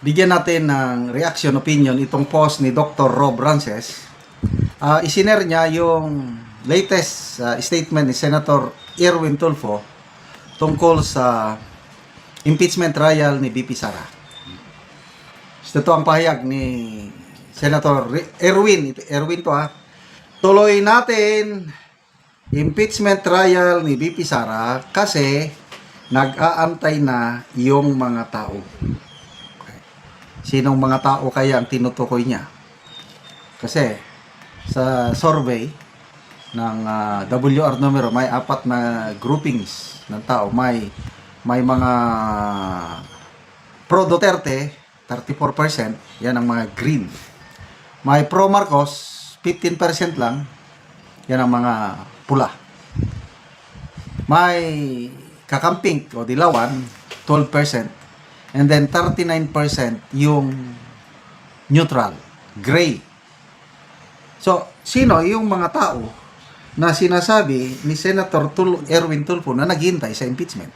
bigyan natin ng reaction, opinion itong post ni Dr. Rob Rances. Isinare niya yung latest statement ni Senator Erwin Tulfo tungkol sa impeachment trial ni BP Sara. Ito ang pahayag ni Senator Erwin to tuloy natin impeachment trial ni BP Sara kasi nag-aantay na yung mga tao. Okay. Sinong mga tao kaya ang tinutukoy niya? Kasi sa survey ng WR numero, may 4 na groupings ng tao. May mga pro Duterte, 34%, yan ang mga green. May pro Marcos, 15% lang, yan ang mga pula. May kakamping o dilawan, 12%. And then 39% yung neutral, gray. So, sino yung mga tao na sinasabi ni Senator Erwin Tulfo na naghihintay sa impeachment?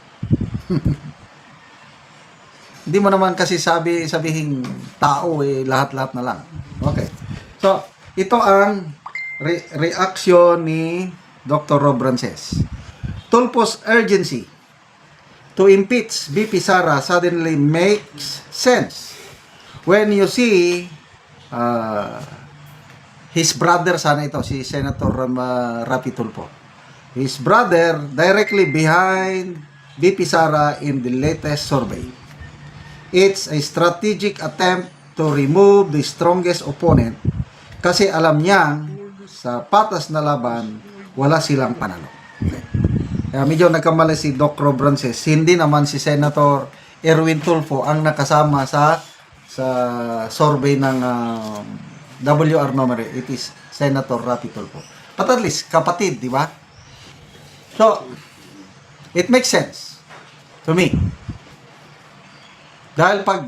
Hindi mo naman kasi sabihin tao lahat-lahat na lang. Okay. So, ito ang reaction ni Dr. Rob Rances. Tulfo's urgency to impeach BP Sara suddenly makes sense when you see his brother, sana ito, si Senator Rapi Tulfo. His brother directly behind BP Sara in the latest survey. It's a strategic attempt to remove the strongest opponent kasi alam niyang sa patas na laban, wala silang panalo. Okay. Kaya medyo nagkamali si Doc Rob Rances. Hindi naman si Senator Erwin Tulfo ang nakasama sa survey ng WR number. It is Senator Rapi Tulfo. But at least, kapatid, di ba? So, it makes sense to me. Dahil pag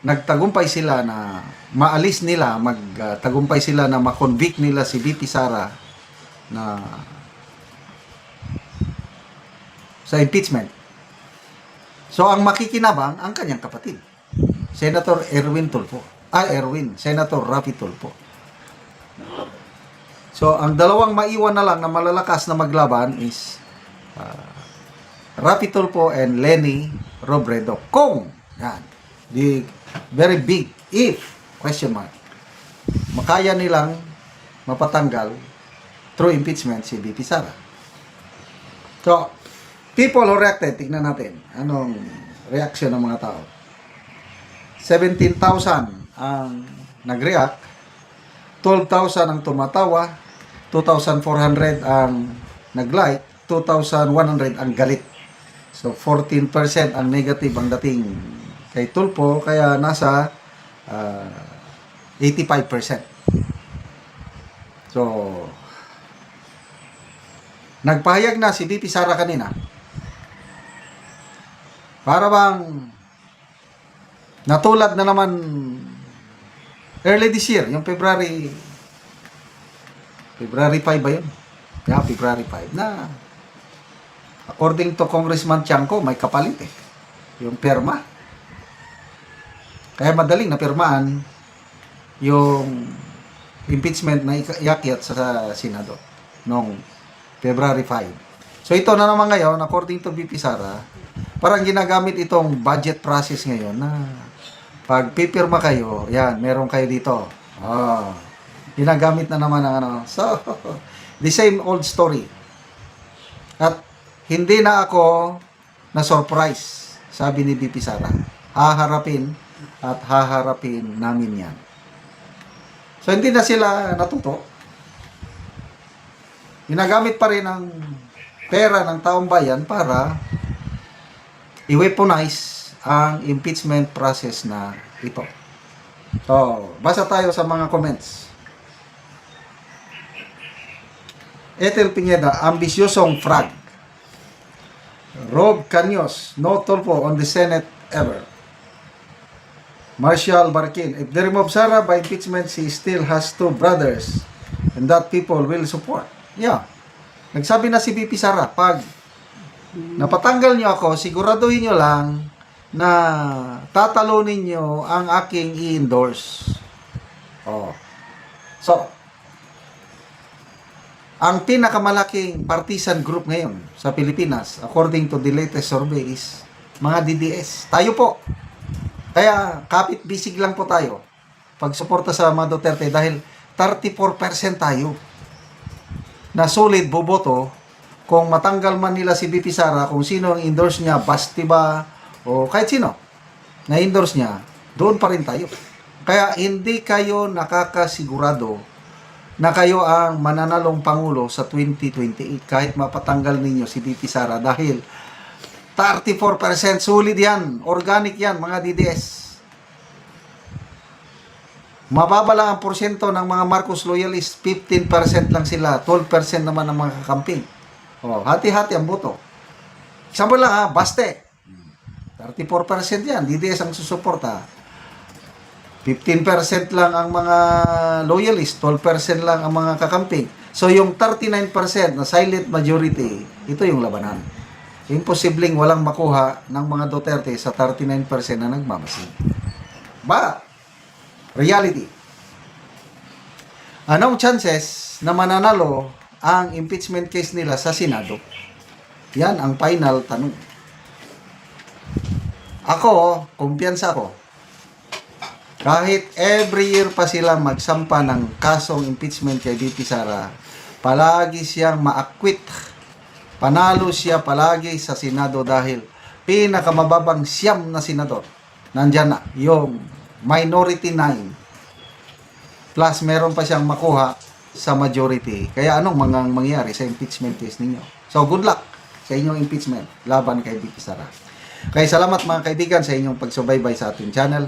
nagtagumpay sila na maalis nila, magtagumpay sila na makonvict nila si BP Sara na sa impeachment. So, ang makikinabang, ang kanyang kapatid. Senator Erwin Tulfo. Senator Rapi Tulfo. So, ang dalawang maiwan na lang na malalakas na maglaban is Rapi Tulfo and Leni Robredo. Kung, yan, the very big if, question mark, makaya nilang mapatanggal through impeachment si BP Sara. So, people who reacted, tignan natin anong reaction ng mga tao. 17,000 ang nag-react, 12,000 ang tumatawa, 2,400 ang nag-like, 2,100 ang galit. So 14% ang negative ang dating kay Tulfo, kaya nasa 85%. So nagpahayag na si BP Sara kanina. Para bang natulad na naman early this year, yung February 5 ba yun? Yeah, February 5 na according to Congressman Tiangco, may kapalit yung pirma. Kaya madaling na pirmaan yung impeachment na iakyat sa Senado noong February 5. So ito na naman ngayon, according to BP Sara, parang ginagamit itong budget process ngayon na pag pipirma kayo, yan, meron kayo dito. Ginagamit na naman ang ano. So, the same old story. At hindi na ako na-surprise, sabi ni BP Sara. Haharapin namin yan. So, hindi na sila natuto. Ginagamit pa rin ang pera ng taong bayan para i-weaponize ang impeachment process na ito. So, basa tayo sa mga comments. Ethel Pineda, ambisyosong frag. Rob Caños, no Tulfo on the Senate ever. Marshall Barkin, if they remove Sara by impeachment, she still has 2 brothers and that people will support. Yeah. Nagsabi na si BP Sara, pag napatanggal niyo ako, siguraduhin niyo lang na tatalunin nyo ang aking i-endorse. Oh. So, ang pinakamalaking partisan group ngayon sa Pilipinas, according to the latest survey, is mga DDS. Tayo po. Kaya, kapit bisig lang po tayo pagsuporta sa mga Duterte dahil 34% tayo na solid boboto kung matanggal man nila si BP Sara, kung sino ang endorse niya, Basti ba, o kahit sino na endorse niya, doon pa rin tayo. Kaya hindi kayo nakakasigurado na kayo ang mananalong Pangulo sa 2028 kahit mapatanggal ninyo si BP Sara dahil 34% solid yan, organic yan mga DDS. Mababa lang ang porsyento ng mga Marcos loyalist, 15% lang sila, 12% naman ang mga kakamping. Oh, hati-hati ang boto. Example lang ha, Baste. 34% yan, DDS ang susuporta. 15% lang ang mga loyalist, 12% lang ang mga kakamping. So yung 39% na silent majority, ito yung labanan. Imposibleng walang makuha ng mga Duterte sa 39% na nagmamasid. But, reality. Anong chances na mananalo ang impeachment case nila sa Senado? Yan ang final tanong. Ako, kumpiyansa ako. Kahit every year pa sila magsampa ng kasong impeachment kay BP Sara, palagi siyang ma-acquit. Panalo siya palagi sa Senado dahil pinakamababang siyam na senador. Nandyan na, yung minority 9. Plus, meron pa siyang makuha sa majority. Kaya anong mangyayari sa impeachment case ninyo? So, good luck sa inyong impeachment laban kay BP Sara. Kaya salamat mga kaibigan sa inyong pagsubaybay sa ating channel.